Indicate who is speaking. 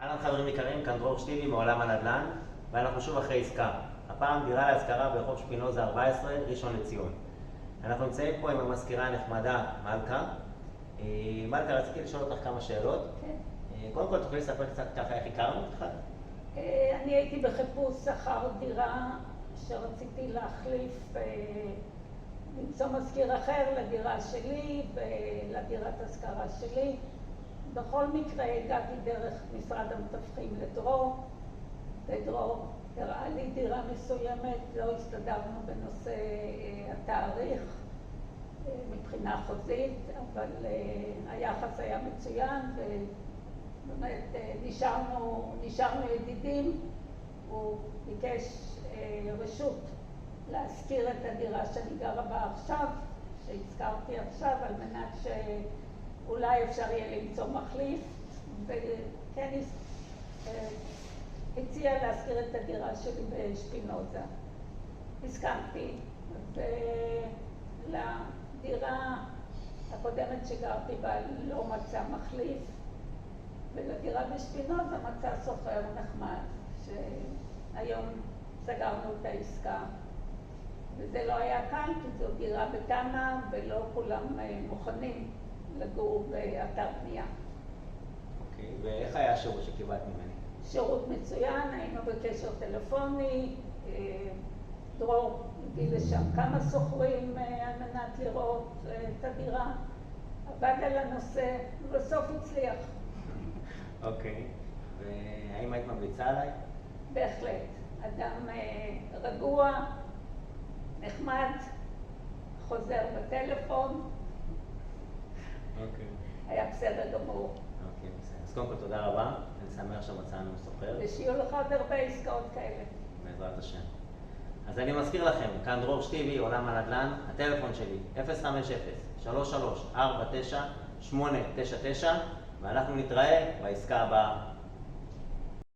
Speaker 1: אהלן חברים יקרים, כאן דרור שטיבי מעולם הנדל"ן, ואנחנו שוב אחרי עסקה. הפעם דירה להשכרה ברחוב שפינוזה 14, ראשון לציון. אנחנו נמצאים פה עם המזכירה הנחמדה מלכה. מלכה, רציתי לשאול אותך כמה שאלות.
Speaker 2: כן.
Speaker 1: קודם כל תוכלי לספר קצת ככה איך הכרנו אותך?
Speaker 2: אני הייתי בחיפוש אחר דירה שרציתי להחליף, למצוא מזכיר אחר לדירה שלי ולדירת השכרה שלי. בכל מקרה הגעתי דרך משרד המתווכים לדרור, ודרור הראה לי דירה מסוימת, לא הסתדרנו בנושא התאריך מבחינה חוזית, אבל היחס היה מצוין ובאמת נשארנו ידידים. הוא ביקש רשות להשכיר את הדירה שאני גרה בה עכשיו, שהזכרתי עכשיו, על מנת שאולי אפשר יהיה למצוא מחליף, וכן הציע להשכיר את הדירה שלי בשפינוזה. הסכמתי, ולדירה הקודמת שגרתי בה לא מצא מחליף, ולדירה בשפינוזה מצא סוחר נחמד, שהיום סגרנו את העסקה. וזה לא היה קל, כי זו דירה בתמ"א, ולא כולם מוכנים לגור באתר בנייה.
Speaker 1: אוקיי, ואיך היה השירות שקיבלת ממני?
Speaker 2: שירות מצוין, היינו בקשר טלפוני, דרור הביא לשם כמה סוחרים על מנת לראות את הדירה, עבד על הנושא, ובסוף הצליח.
Speaker 1: אוקיי, והאם היית ממליצה עליי?
Speaker 2: בהחלט. אדם רגוע, נחמד, חוזר בטלפון.
Speaker 1: אוקיי.
Speaker 2: היה בסדר גמור.
Speaker 1: אוקיי, בסדר. אז קודם כל תודה רבה, אני שמח שמצאנו סוחר.
Speaker 2: ושיהיו לך עוד הרבה עסקאות כאלה.
Speaker 1: בעזרת השם. אז אני מזכיר לכם, כאן דרור שטיבי, עולם הנדל"ן, הטלפון שלי 050-3349-899, ואנחנו נתראה בעסקה הבאה.